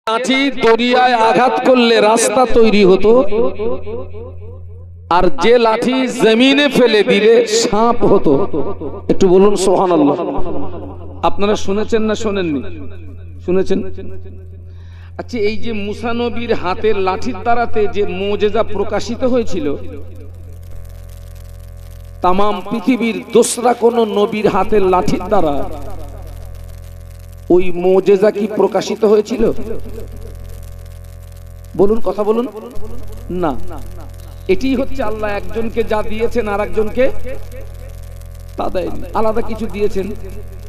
লাঠি দরিয়ায় আঘাত করলে রাস্তা তৈরি হতো, আর যে লাঠি জমিনে ফেলে দিলে সাপ হতো। একটু বলুন সুবহানাল্লাহ। আপনারা শুনেছেন না শোনেননি? শুনেছেন। আচ্ছা, এই যে মুসা নবীর হাতের লাঠির দ্বারাতে যে মুজিজা প্রকাশিত হয়েছিল, তাম পৃথিবীর দোসরা কোন নবীর হাতের লাঠির দ্বারা ওই মুজিজা কি প্রকাশিত হয়েছিল? বলুন, কথা বলুন না। এটি হচ্ছে আল্লাহ একজনকে যা দিয়েছেন আর একজনকে তা দেয়নি, আলাদা কিছু দিয়েছেন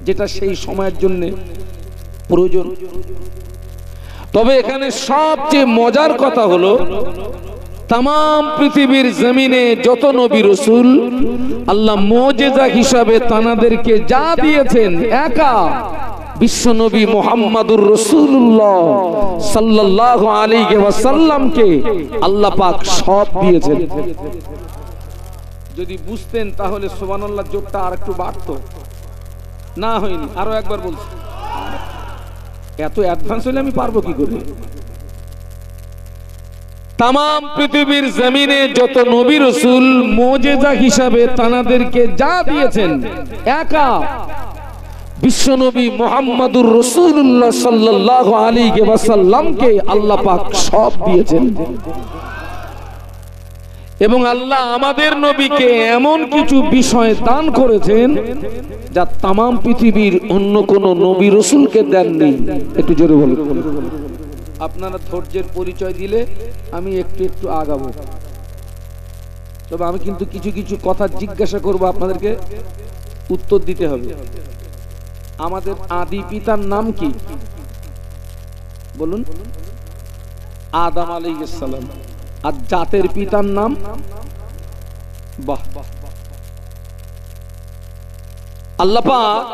যেটা সেই সময়ের জন্য প্রয়োজন। তবে এখানে সবচেয়ে মজার কথা হলো, তাম পৃথিবীর জমিনে যত নবী রাসূল আল্লাহ মুজিজা হিসাবে তানাদেরকে যা দিয়েছেন, একা বিশ্ব নবী মুহাম্মদুর রাসূলুল্লাহ সাল্লাল্লাহু আলাইহি ওয়াসাল্লামকে আল্লাহ পাক সব দিয়েছেন। যদি বুঝতেন তাহলে সুবহানাল্লাহ জোরটা আর একটু বাড়তো। না হয়নি, আরো একবার বলছি। এত অ্যাডভান্স হলে আমি পারবো কি করে? তাম পৃথিবীর জমিনে যত নবী রাসূল মুজিজা হিসাবে তানাদেরকে যা দিয়েছেন, একা বিশ্বনবী মুহাম্মদুর রাসূলুল্লাহ সাল্লাল্লাহু আলাইহি ওয়াসাল্লামকে আল্লাহ পাক সব দিয়েছেন। এবং আল্লাহ আমাদের নবীকে এমন কিছু বিষয় দান করেছেন যা তাম পৃথিবীর অন্য কোন নবী রাসূলকে দেননি। একটু জোরে বলুন। আপনারা ধৈর্যের পরিচয় দিলে আমি একটু একটু আগাবো। তবে আমি কিন্তু কিছু কিছু কথা জিজ্ঞাসা করব, আপনাদেরকে উত্তর দিতে হবে। আমাদের আদি পিতার নাম কি? বলুন। আদম আলাইহিস সালাম। আর জাতের পিতার নাম? বাহ। আল্লাহ পাক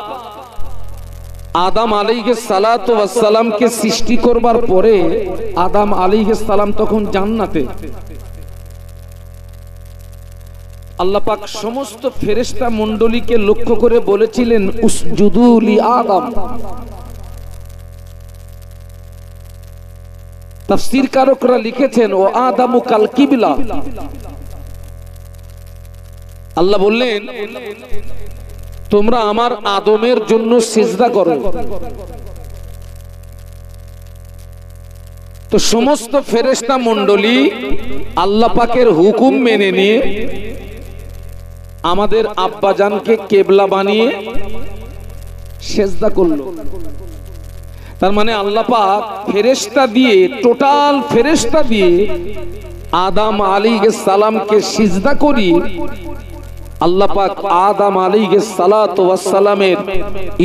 আদম আলাইহিস সালাতু ওয়াস সালামকে সৃষ্টি করবার পরে আদম আলাইহিস সালাম তখন জান্নাতে। আল্লাহ পাক সমস্ত ফেরেশতা মণ্ডলীকে লক্ষ্য করে বলেছিলেন, উসজুদু লি আদম। তাফসীর কারকরা লিখেছেন, ও আদামু কাল কিবলা। আল্লাহ বললেন, তোমরা আমার আদমের জন্য সিজদা করো। তো সমস্ত ফেরেশতা মণ্ডলী আল্লাহ পাকের হুকুম মেনে নিয়ে আমাদের আব্বাজানকে কেবলা বানিয়ে সিজদা করলো। তার মানে আল্লাহ পাক ফেরেশতা দিয়ে, টোটাল ফেরেশতা দিয়ে আদম আলাইহিস সালামকে সিজদা করি আল্লাহ পাক আদম আলাইহিস সালাতু ওয়াস সালামের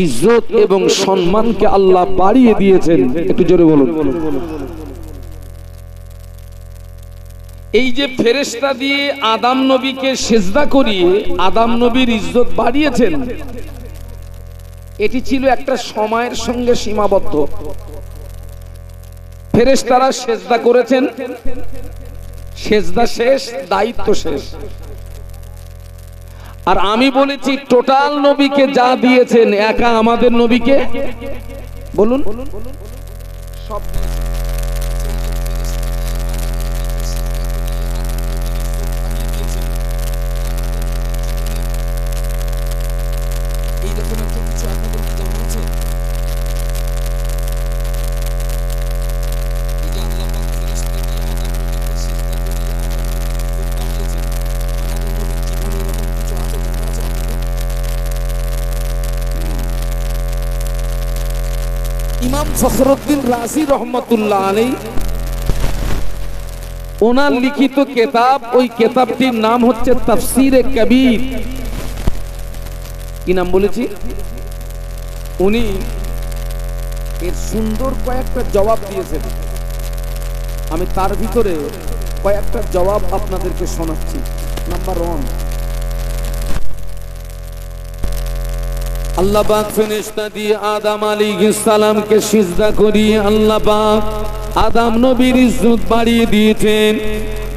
ইজ্জত এবং সম্মানকে আল্লাহ বাড়িয়ে দিয়েছেন। একটু জোরে বলুন। এই যে ফেরেশতা দিয়ে আদম নবীকে সিজদা করিয়ে আদম নবীর ইজ্জত বাড়িয়েছেন, এটি ছিল একটা সময়ের সঙ্গে সীমাবদ্ধ। ফেরেশতারা সিজদা করেছেন, সিজদা শেষ, দায়িত্ব শেষ। আর আমি বলেছি টোটাল নবীকে যা দিয়েছেন, একা আমাদের নবীকে বলুন সব। ইমাম ফখরুদ্দিন রাজি রহমাতুল্লাহ আলাইহি ওনার লিখিত কিতাব, ওই কিতাবটির নাম হচ্ছে তাফসীরে কবির। কি নাম বলেছি? উনি এর সুন্দর কয়েকটা জবাব দিয়েছেন। আমি তার ভিতরে কয়েকটা জবাব আপনাদেরকে শোনাচ্ছি। নাম্বার 1, আল্লাহ পাক ফেরেশতা দিয়ে আদম আলাইহিস সালামকে সিজদা করিয়ে আল্লাহ পাক আদম নবীর ইজ্জত বাড়িয়ে দিয়েছেন।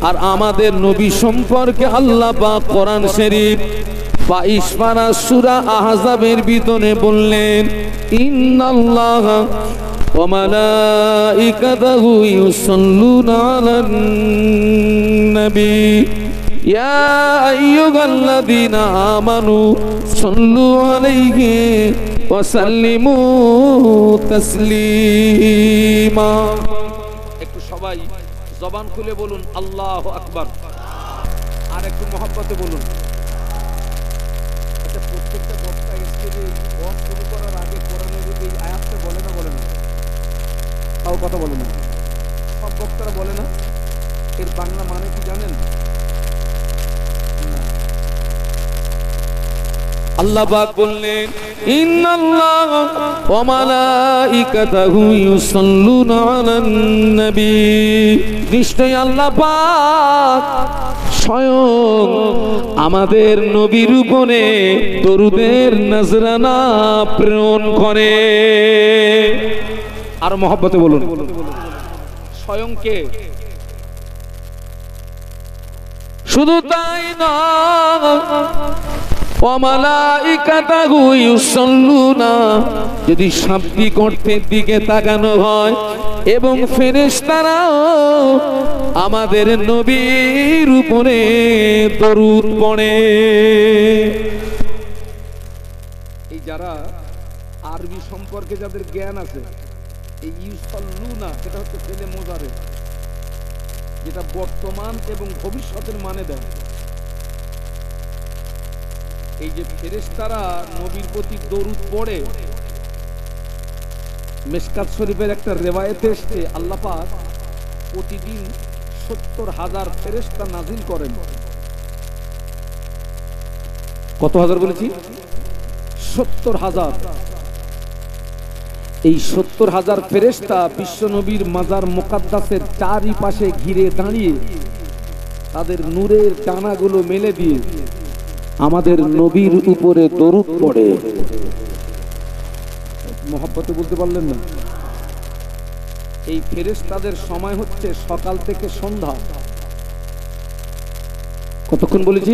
আর আমাদের নবী সম্পর্কে আল্লাহ পাক কোরআন শরীফ 22 পারা সূরা আহজাবের ভিতরে বললেন, ইন্নাল্লাহ ওয়া মালাইকাতুহু ইউসাল্লুনা আলান নবী ইয়া আইয়ুহাল্লাযীনা আমানু সাল্লু আলাইহি ওয়া সাল্লিমু তাসলিমা। একটু সবাই জবান খুলে বলুন আল্লাহু আকবার, আর একটু মহব্বতে বলুন। আচ্ছা, প্রত্যেকটা বক্তা স্টেজে ওয়াজ শুরু করার আগে কোরআনে যদি এই আয়াতটা বলে না, তাও কথা বলে না। সব বক্তারা বলে না। এর বাংলা মানে কি জানেন? আল্লাহ পাক বললেন ইন্নাল্লাহা ওয়া মালাইকাতুহু ইউসাল্লুনা আলান নবী, নিশ্চয়ই আল্লাহ পাক স্বয়ং আমাদের নবীর উপরে দরুদের নজরানা প্রেরণ করে। আর মহব্বতে বলুন স্বয়ং কে? শুধু তাই না, ওয়া মালাইকাতুহু ইউসাল্লুনা, যদি শাব্দিক অর্থের দিকে তাকানো হয়, এবং ফেরেশতারাও আমাদের নবীর উপরে দরুদ পড়ে। এই যারা আরবি সম্পর্কে যাদের জ্ঞান আছে, এই ইউসাল্লুনা এটা হচ্ছে ফেলে মোজারে, যেটা বর্তমান এবং ভবিষ্যতের মানে দেয়। এই যে ফেরেশতারা নবীর প্রতি দরুদ পড়ে, মিশকাত শরীফের একটা রিওয়ায়েতে এসেছে আল্লাহ পাক প্রতিদিন ৭০,০০০ ফেরেশতা নাজিল করেন। কত হাজার বলেছি? ৭০,০০০। এই ৭০,০০০ ফেরেশতা বিশ্ব নবীর মাজার মুকাদ্দাসের চারিপাশে ঘিরে দাঁড়িয়ে তাদের নূরের ডানাগুলো মেলে দিয়ে আমাদের নবীর উপরে দরুদ পড়ে। মহব্বতে বলতে পারলেন না? এই ফেরেশতাদের সময় হচ্ছে সকাল থেকে সন্ধ্যা। কতক্ষণ বলেছি?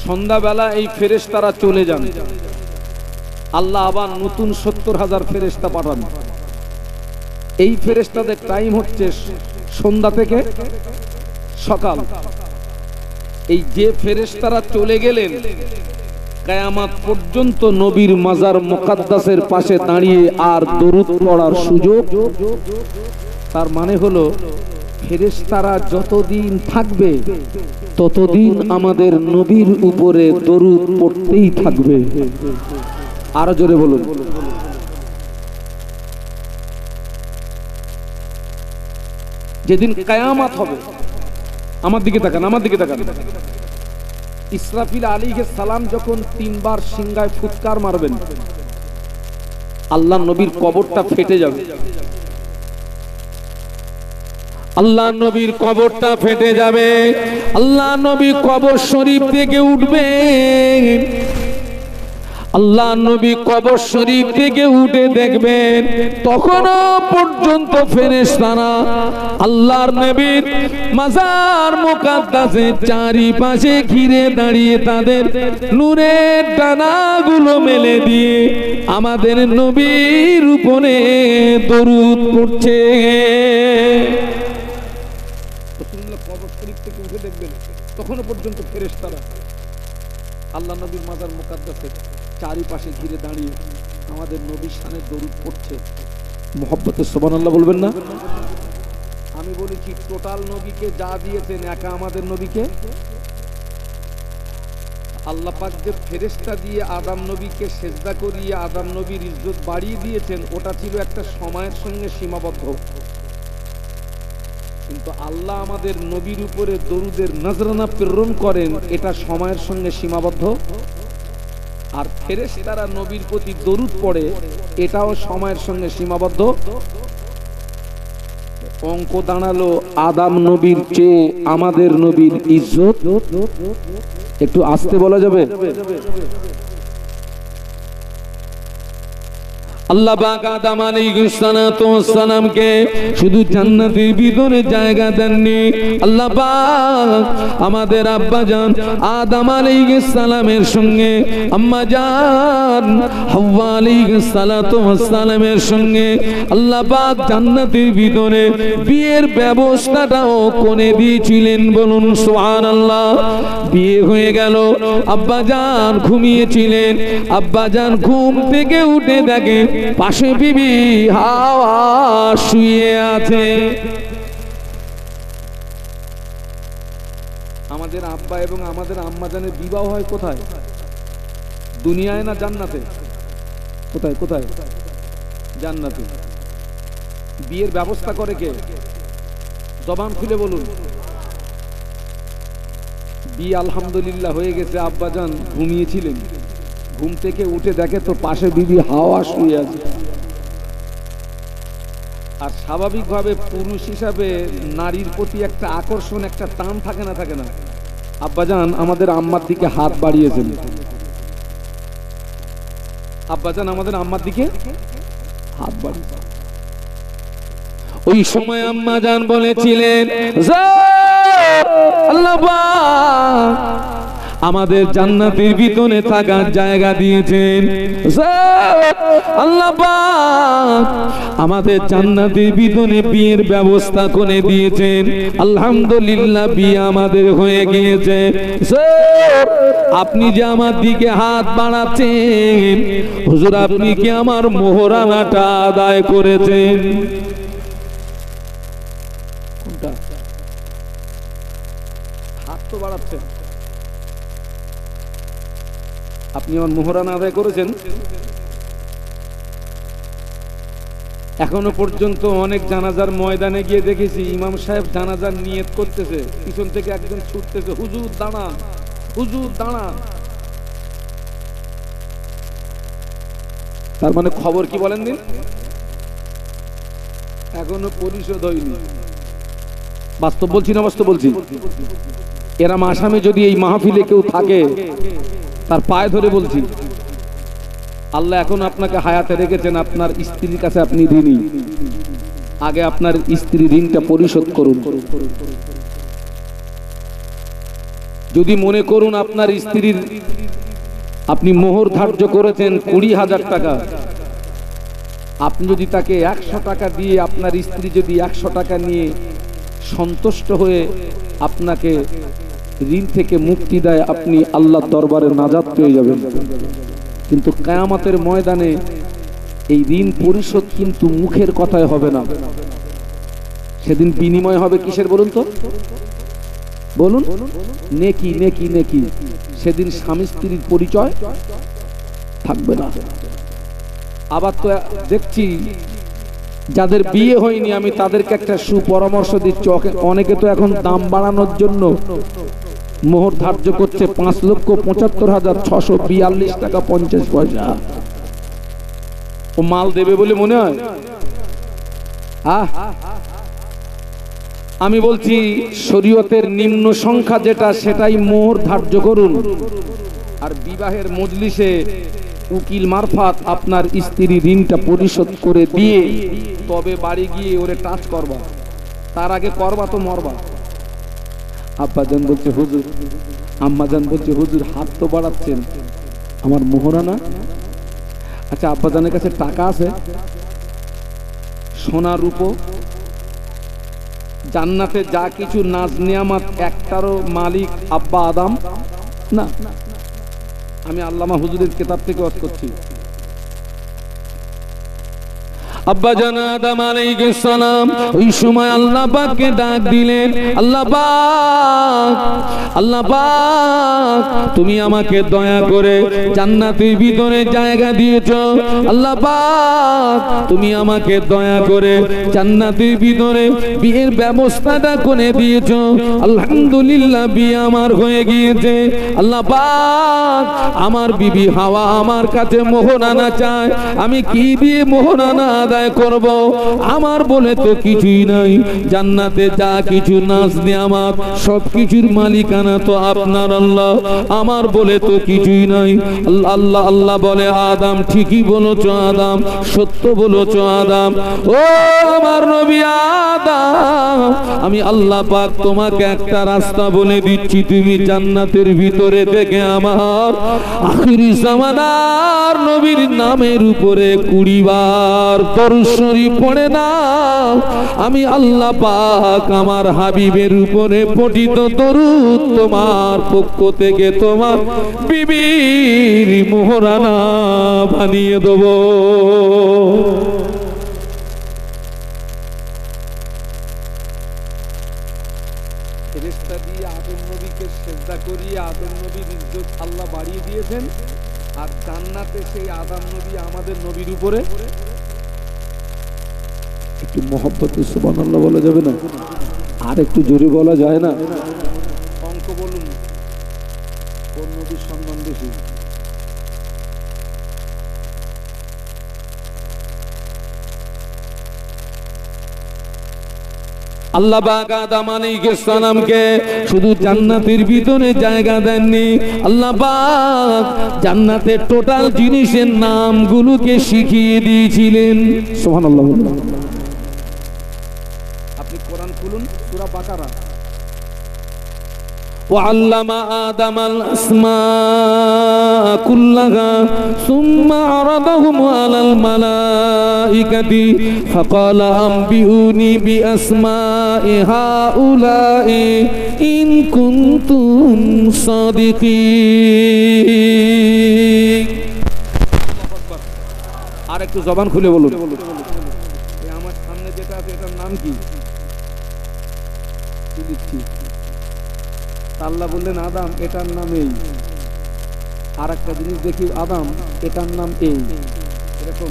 সন্ধ্যাবেলা এই ফেরেশতারা চলে যান, আল্লাহ আবার নতুন ৭০,০০০ ফেরেশতা পাঠান। এই ফেরেশতাদের টাইম হচ্ছে সন্ধ্যা থেকে সকাল। এই যে ফেরেশতারা চলে গেলেন, কিয়ামত পর্যন্ত নবীর মাজার মুকাদ্দাসের পাশে দাঁড়িয়ে আর দরুদ পড়ার সুযোগ। তার মানে হলো ফেরেশতারা যতদিন থাকবে ততদিন আমাদের নবীর উপরে দরুদ পড়তেই থাকবে। আরো জোরে বলুন। যেদিন কিয়ামত হবে, আমার দিকে তাকান, আমার দিকে তাকান। ইসরাফিল আলাইহিস সালাম যখন ৩ বার সিংহায় ফুৎকার মারবেন, আল্লাহ নবীর কবরটা ফেটে যাবে। আল্লাহ নবীর কবরটা ফেটে যাবে। আল্লাহ নবী কবর শরীফ থেকে উঠবেন। আল্লাহ নবী কবর শরীফ থেকে উঠে দেখবেন তখনও পর্যন্ত ফেরেশতারা আল্লাহর নবীর মাজার মুকাদ্দাসের চারিপাশে ঘিরে দাঁড়িয়ে তাদের নূরের ডানাগুলো মেলে দিয়ে আমাদের নবীর উপরে দরুদ পড়ছে। কবর শরীফ থেকে উঠে দেখবেন তখনও পর্যন্ত ফেরেশতারা আল্লাহ নবীর মাজার মুকাদ্দাসের চারিপাশে ঘিরে দাঁড়িয়ে আমাদের নবীর শানে দরুদ পড়ছে। মুহাব্বতে সুবহানাল্লাহ বলবেন না? আমি বলেছি টোটাল নবীকে যা দিয়েছেন, একা আমাদের নবীকে আল্লাহ পাক যে ফেরেশতা দিয়ে আদম নবীকে সেজদা করিয়ে আদম নবীর ইজ্জত বাড়িয়ে দিয়েছেন, ওটা ছিল একটা সময়ের সঙ্গে সীমাবদ্ধ। কিন্তু আল্লাহ আমাদের নবীর উপরে দরুদের নজরানা প্রেরণ করেন, এটা সময়ের সঙ্গে সীমাবদ্ধ। আর ফেরেশতারা নবীর প্রতি দরুদ পড়ে, এটাও সময়ের সঙ্গে সীমাবদ্ধ। অঙ্ক দাঁড়ালো আদম নবীর চেয়ে আমাদের নবীর ইজ্জত। একটু আস্তে বলা যাবে? আল্লাহ পাক আদম আলাইহিস সালাতু ওয়াস সালামকে শুধু জান্নাতের ভিতরে জায়গা দেননি, আল্লাহ পাক আমাদের আব্বা জান আদম আলাইহিস সালামের সঙ্গে আম্মা জান হাওয়া আলাইহিস সালাতু ওয়াস সালামের সঙ্গে আল্লাহ পাক জান্নাতের ভিতরে বিয়ের ব্যবস্থাটাও করে দিয়েছিলেন। বলুন সুবহানাল্লাহ। বিয়ে হয়ে গেল, আব্বা জান ঘুমিয়েছিলেন, আব্বা জান ঘুম থেকে উঠে দেখে পাশে বিবি হাওয়া শুয়ে আছে। আমাদের আব্বা এবং আমাদের আম্মা জানের বিবাহ হয় কোথায়? দুনিয়ায় না জান্নাতে? কোথায় কোথায়? জান্নাতে। বিয়ের ব্যবস্থা করে কে? জবান খুলে বলুন। বিয়ে আলহামদুলিল্লাহ হয়ে গেছে, আব্বা জান ঘুমিয়েছিলেন, ঘুম থেকে উঠে দেখে তো পাশে বিবি হাওয়া শুয়ে আছে। আর স্বাভাবিকভাবে পুরুষ হিসাবে নারীর প্রতি একটা আকর্ষণ, একটা টান থাকে না? থাকে না? আব্বাজান আমাদের আম্মার দিকে হাত বাড়িয়েছেন, আব্বাজান আমাদের আম্মার দিকে হাত বাড়িয়েছেন। ওই সময় আম্মা জান বলেছিলেন, আল্লাহ পাক আমাদের জান্নাতের ভিতরে থাকার জায়গা দিয়েছেন, আল্লাহ পাক আমাদের জান্নাতের ভিতরে বিয়ের ব্যবস্থা করে দিয়েছেন। আলহামদুলিল্লাহ বিয়ে আমাদের হয়ে গিয়েছে। আপনি যে আমার দিকে হাত বাড়াচ্ছেন, হুজুর আপনি কি আমার মোহরানাটা আদায় করেছেন? কোনটা? হাত তো বাড়াচ্ছেন, আপনি আমার মোহরানা আদায় করেছেন? এখনো পর্যন্ত অনেক জানাজার ময়দানে গিয়ে দেখেছি ইমাম সাহেব জানাজার নিয়ত করতেছে, পিছন থেকে একজন ছুটতেছে, হুজুর দাঁড়ান, হুজুর দাঁড়ান। তার মানে খবর কি বলেন দিন? এখনো পরিশোধ হয়নি। বাস্তব বলছি না বাস্তব বলছি? এরম আসামে যদি এই মাহফিলে কেউ থাকে, তার পায়ে ধরে বলছি, আল্লাহ এখন আপনাকে হায়াতে রেখেছেন, আপনার স্ত্রীর কাছে আপনি ঋণী। আগে আপনার স্ত্রীর ঋণটা পরিশোধ করুন। যদি মনে করুন আপনার স্ত্রীর আপনি মোহর ধার্য করেছেন 20,000 টাকা, আপনি যদি তাকে 100 টাকা দিয়ে, আপনার স্ত্রী যদি 100 টাকা নিয়ে সন্তুষ্ট হয়ে আপনাকে ঋণ থেকে মুক্তি দেয়, আপনি আল্লাহর দরবারে নাজাত পেয়ে যাবেন। কিন্তু কিয়ামতের ময়দানে এই ঋণ পরিশোধ কিন্তু মুখের কথায় হবে না, সেদিন বিনিময় হবে কিসের বলুন তো? বলুন, নেকি নেকি নেকি। সেদিন স্বামী স্ত্রীর পরিচয় থাকবে না। আবার তো দেখছি যাদের বিয়ে হয়নি, আমি তাদেরকে একটা সুপরামর্শ দিচ্ছি। অনেকে তো এখন দাম বাড়ানোর জন্য মোহর ধার্য করছে 5,75,642 টাকা 50 পয়সা। ও মাল দেবে বলে মনে হয়? আমি বলছি শরীয়তের নিম্ন সংখ্যা যেটা, সেটাই মোহর ধার্য করুন। আর বিবাহের মজলিসে উকিল মারফত আপনার স্ত্রী ঋণটা পরিশোধ করে দিয়ে তবে বাড়ি গিয়ে ওরে টাচ করবা, তার আগে করবা তো মরবা। আব্বাজান বলছে হুজুর, আম্মাজান বলছে হুজুর হাত তো বাড়াচ্ছেন, আমার মোহরানা। আচ্ছা আব্বাজানের কাছে টাকা আছে, সোনা রূপো, জান্নাতে যা কিছু নাজ নিয়ামত, একটারও মালিক আব্বা আদম না? আমি আল্লামা হুজুরের কিতাব থেকে ওয়াজ করছি। আব্বা জান আদম আলাইহিস সালাম ওই সময় আল্লাহ পাককে ডাক দিলেন, আল্লাহ পাক, আল্লাহ পাক তুমি আমাকে দয়া করে জান্নাতের ভিতরে জায়গা দিয়েছো, আল্লাহ পাক তুমি আমাকে দয়া করে জান্নাতের ভিতরে বিয়ের ব্যবস্থাটা করে দিয়েছো। আলহামদুলিল্লাহ বিয়ে আমার হয়ে গিয়েছে। আল্লাহ পাক আমার বিবি হাওয়া আমার কাছে মোহরানা চায়, আমি কি দিয়ে মোহরানা আদায় আদায় করব। আমার বলে তো কিছুই নাই, জান্নাতে যা কিছু নাজ নিয়ামত সব কিছুর মালিকানা তো আপনার আল্লাহ, আমার বলে তো কিছুই নাই। আল্লাহ আল্লাহ বলে, আদম ঠিকই বলেছো আদম, সত্য বলেছো আদম। ও আমার নবী আদম, আমি আল্লাহ পাক তোমাকে একটা রাস্তা বলে দিচ্ছি, তুমি জান্নাতের ভিতরে থেকে আমার আখিরি জামানার নবীর নামের উপরে 20 বার দরুদ শরীফ পড়ে না। আমি আল্লাহ পাক আমার হাবিবের উপরে পঠিত দরুদ তোমার পক্ষ থেকে তোমার বিবির মোহরানা বানিয়ে দেব। ফেরেশতা দিয়ে আদম নবীকে সিজদা করিয়ে আদম নবীর ইজ্জত আল্লাহ বাড়িয়ে দিয়েছেন, আর জান্নাতে সেই আদম নবী আমাদের নবীর উপরে একটু মহব্বতে সুবহানাল্লাহ বলা যাবে না? আর একটু জোরে বলা যায় না? অঙ্ক বলুন, কোন নবীর সম্মান বেশি? আল্লাহ পাক আদম আলাইহিস সালামকে শুধু জান্নাতের ভিতরে জায়গা দেননি, আল্লাহ পাক জান্নাতের টোটাল জিনিসের নামগুলোকে শিখিয়ে দিয়েছিলেন। সুবহানাল্লাহ। আপনি কোরআন খুলুন, সূরা বাকারা। وعلم آدم الأسماء كلها ثم عرضهم على الملائكة فقال أنبئوني بأسماء هؤلاء إن كنتم صادقين। আর একটু জবান খুলে বলুন, আমার সামনে যেটা আছে এটার নাম কি? আল্লাহ বললেন, আদম এটার নাম এই। আর একটা জিনিস দেখি, আদম এটার নাম এই। এরকম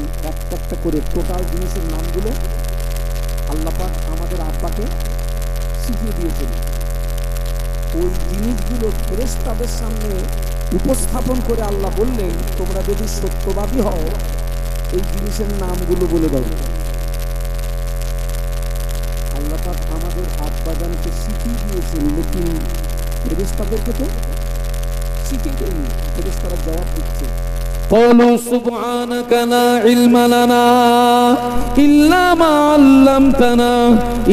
একটা করে টোটাল জিনিসের নামগুলো আল্লাহ পাক আমাদের আব্বাকে শিখিয়ে দিয়েছেন। ওই জিনিসগুলো ফেরেশতাদের সামনে উপস্থাপন করে আল্লাহ বললেন, তোমরা যদি সত্যবাদী হও এই জিনিসের নামগুলো বলে দাও। আল্লাহ পাক আমাদের আব্বাজানকে শিখিয়ে দিয়েছেন, লেকিন ফেরেশতাদেরকে তো শিখিয়ে দেয়নি। ফেরেশতারা জবাব দিচ্ছে, قالوا سبحانك لا علم لنا إلا ما علمتنا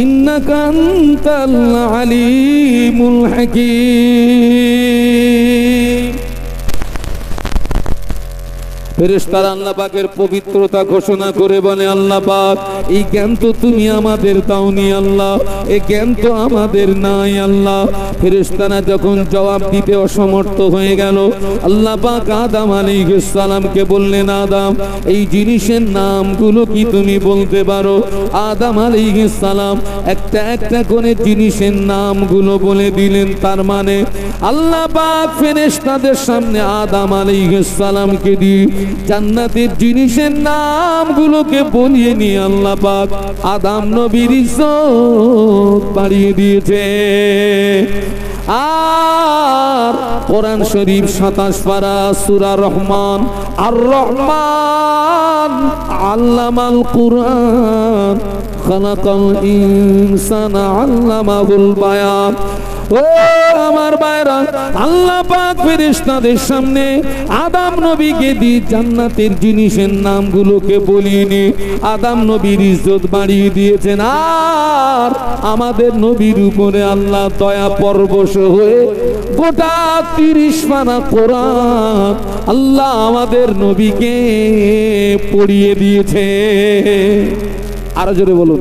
إنك أنت العليم الحكيم। ফেরেশতারা আল্লাহ পাকের পবিত্রতা ঘোষণা করে বলে, আল্লাহ পাক এই জ্ঞান তো তুমি আমাদের দাওনি আল্লাহ, এই জ্ঞান তো আমাদের নাই আল্লাহ। ফেরেশতারা যখন জবাব দিতে অসমর্থ হয়ে গেল, আল্লাহ পাক আদম আলাইহিস সালামকে বললেন, আদম এই জিনিসের নামগুলো কি তুমি বলতে পারো? আদম আলাইহিস সালাম একটা একটা করে জিনিসের নামগুলো বলে দিলেন। তার মানে আল্লাহ পাক ফেরেশতাদের সামনে আদম আলাইহিস সালামকে দিয়ে জান্নাতের জিনিসের নামগুলোকে বলিয়ে নিয়ে আল্লাহ পাক আদম নবীর ইজ্জত বাড়িয়ে দিয়েছে। আর কোরআন শরীফ 27 পারা সূরা রহমান, আর রহমান আল্লামাল কুরআন খালাকাল ইনসানা আল্লামাহুল বায়ান। ও আমার ভাইরা, আল্লাহ পাক ফেরেশতাদের সামনে আদম নবীকে দিয়ে জান্নাতের জিনিসের নামগুলোকে বলিয়ে নিয়ে আদম নবীর ইজ্জত বাড়িয়ে দিয়েছেন। আর আমাদের নবীর উপরে আল্লাহ দয়া পরবশ হয়ে গোটা 30 পারা কোরআন আল্লাহ আমাদের নবীকে পড়িয়ে দিয়েছে। আরো জোরে বলুন,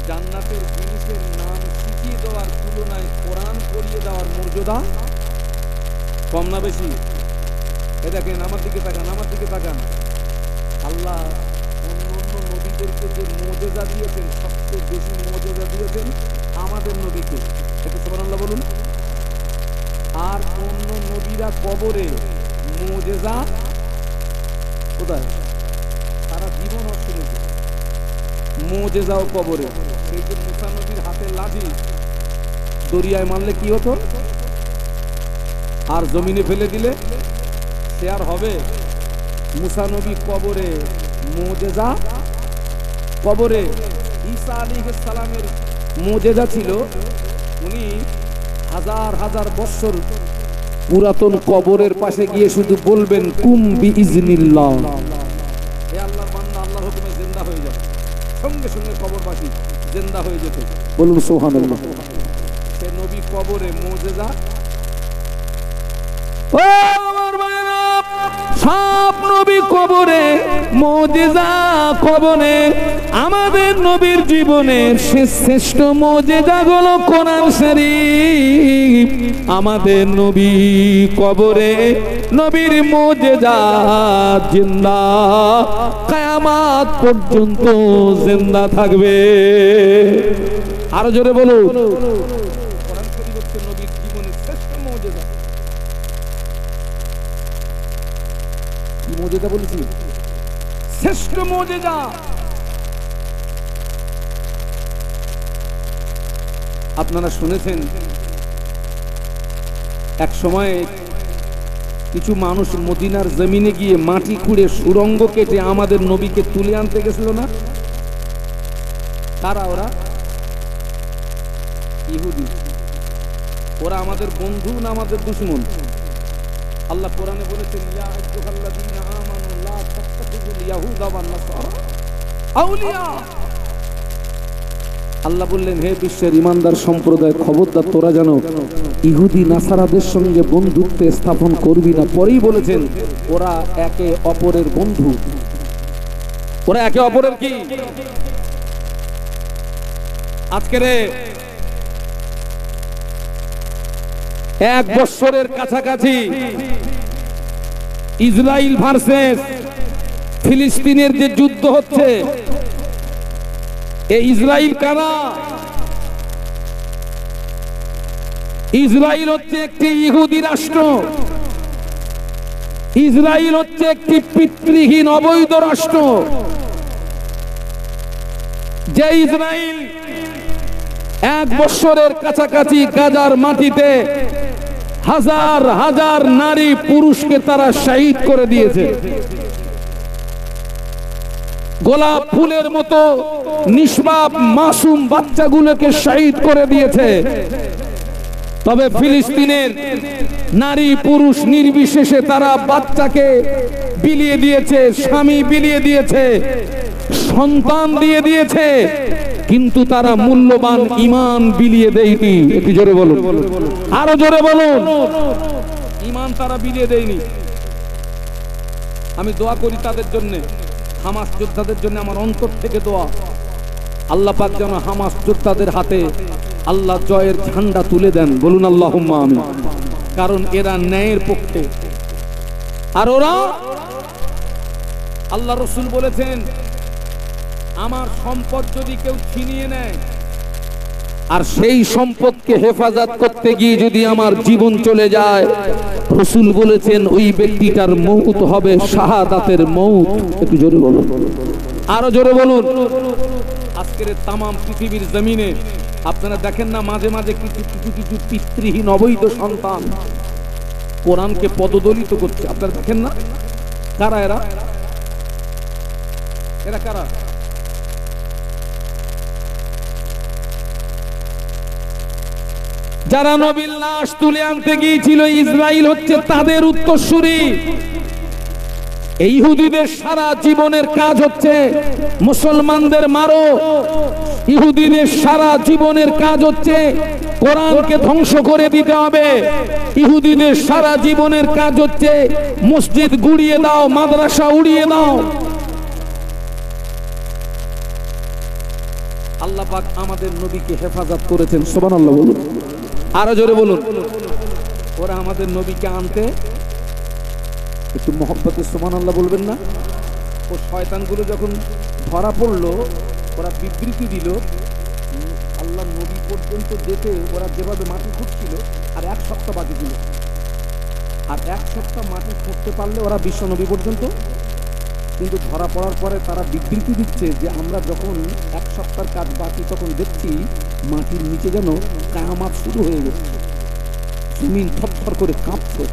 জান্নাতের জিনিসের নাম শিখিয়ে দেওয়ার তুলনায় কোরআন পড়িয়ে দেওয়ার মর্যাদা কম না বেশি? এ দেখেন, আমার দিকে তাকান, আমার দিকে তাকান। আল্লাহ অন্য অন্য নবীদেরকে যে মুজিজা দিয়েছেন, সবচেয়ে বেশি মুজিজা দিয়েছেন আমাদের নবীকে। একটু সুবহানাল্লাহ বলুন। আর অন্য নবীরা কবরে মুজিজা কোথায়? সারা জীবন অর্থনীতি মুজিজাও কবরে। সেই যে মুসা নবীর হাতের লাঠি দরিয়ায় মারলে কি হতো, আর জমিনে ফেলে দিলে সে আর হবে? মুসা নবী কবরে মুজেজা, কবরে ঈসা আলাইহিস সালামের মুজেজা ছিল। উনি হাজার হাজার বছর পুরাতন কবরের পাশে গিয়ে শুধু বলবেন কুম বিইজনিল্লাহ, হে আল্লাহর বান্দা আল্লাহর হুকুমে জিন্দা হয়ে যাবে, সঙ্গে সঙ্গে কবরবাসী জিন্দা হয়ে যেত। বলুন সুবহানাল্লাহ। সে নবী কবরে মুজেজা। ও আমার ভাইরা, সব নবী কবরে মুজিজা, কবরে আমাদের নবীর জীবনের শ্রেষ্ঠ মুজিজা হলো কোরআন শরীফ। আমাদের নবী কবরে নবীর মুজিজা জিন্দা, কিয়ামত পর্যন্ত জিন্দা থাকবে। আরো জোরে বলুন। কোরআন শরীফ হচ্ছে নবীর জীবনের শ্রেষ্ঠ মুজিজা। মুজিজা বলেছি, শ্রেষ্ঠ মুজিজা। আপনারা শুনেছেন এক সময় কিছু মানুষ মদিনার জমিনে গিয়ে মাটি খুঁড়ে সুড়ঙ্গ কেটে আমাদের নবীকে তুলে আনতে গেছিল না? তারা ওরা ইহুদি। ওরা আমাদের বন্ধু না আমাদের দুশমন? আল্লাহ কোরআনে বলেছেন, ইয়া আইয়ুহাল্লাযীনা আমানু লা তাত্তাখিযুল ইয়াহুদা ওয়ান নাসারা আউলিয়া। আল্লাহ বললেন, হে বিশ্বের ইমানদার সম্প্রদায়, খবরদার তোরা যেন ইহুদি নাসারাদের সঙ্গে বন্ধুত্ব স্থাপন করবি না। পরেই বলেছেন ওরা একে অপরের বন্ধু। ওরা একে অপরের কি? আজকের এক বছরের কাছাকাছি ইসরায়েল ভার্সেস ফিলিস্তিনের যে যুদ্ধ হচ্ছে, এই ইসরায়েল কারা? ইসরায়েল হচ্ছে একটি ইহুদি রাষ্ট্র। ইসরায়েল হচ্ছে একটি পিতৃহীন অবৈধ রাষ্ট্র। যে ইসরায়েল এক বছরের কাছাকাছি গাজার মাটিতে হাজার হাজার নারী পুরুষকে তারা শহীদ করে দিয়েছে। গোলাপ ফুলের মতো নিষ্পাপ মাসুম বাচ্চাগুলোকে শহীদ করে দিয়েছে। তবে ফিলিস্তিনের নারী পুরুষ নির্বিশেষে তারা বাচ্চাকে বিলিয়ে দিয়েছে, স্বামী বিলিয়ে দিয়েছে, সন্তান দিয়ে দিয়েছে, কিন্তু তারা মূল্যবান ঈমান বিলিয়ে দেয়নি। একটু জোরে বলুন, আরো জোরে বলুন। ঈমান তারা বিলিয়ে দেয়নি। আমি দোয়া করি তাদের জন্য, হামাস যোদ্ধাদের জন্য আমার অন্তর থেকে দোয়া, আল্লাহ পাক যেন হামাস যোদ্ধাদের হাতে আল্লাহ জয়ের ঝান্ডা তুলে দেন। বলুন আল্লাহুম্মা আমিন। কারণ এরা ন্যায়ের পক্ষে। আর ওরা, আল্লাহ রাসূল বলেছেন, আমার সম্পদ যদি কেউ ছিনিয়ে নেয় আর সেই সম্পদকে হেফাজত করতে গিয়ে যদি আমার জীবন চলে যায়, রাসূল বলেছেন ওই ব্যক্তিটার মওত হবে শাহাদাতের মওত। একটু জোরে বলুন, আরো জোরে বলুন। আজকের তামাম পৃথিবীর জমিনে আপনারা দেখেন না, মাঝে মাঝে কিছু কিছু কিছু পিতৃহীন অবৈধ সন্তান কোরআনকে পদদলিত করছে। আপনারা দেখেন না? কারা এরা? এরা কারা? যারা নবীর লাশ তুলে আনতে গিয়েছিল, ইসরায়েল হচ্ছে তাদের উত্তরসূরি। এই ইহুদিদের সারা জীবনের কাজ হচ্ছে মুসলমানদের মারো। ইহুদিদের সারা জীবনের কাজ হচ্ছে কোরআনকে ধ্বংস করে দিতে হবে। ইহুদিদের সারা জীবনের কাজ হচ্ছে মসজিদ গুড়িয়ে দাও, মাদ্রাসা উড়িয়ে দাও। আল্লাহ পাক আমাদের নবীকে হেফাজত করেছেন। সুবহানাল্লাহ বলুন, আরো জোরে বলুন। ওরা আমাদের নবীকে আনতে একটু মহব্বতে সুবহানাল্লাহ বলবেন না? ও শয়তানগুলো যখন ধরা পড়লো, ওরা বিবৃতি দিল, আল্লাহ নবী পর্যন্ত যেতে ওরা যেভাবে মাটি খুঁড়ছিল আর এক সপ্তাহ বাকি ছিল, আর এক সপ্তাহ মাটি খুঁড়তে পারলে ওরা বিশ্ব নবী পর্যন্ত। কিন্তু ধরা পড়ার পরে তারা বিবৃতি দিচ্ছে যে আমরা যখন এক সপ্তাহের কাজ বাকি, তখন দেখছি মাটির নিচে যেন কিয়ামত শুরু হয়ে গেছে, জমিন থরথর করে কাঁপছে।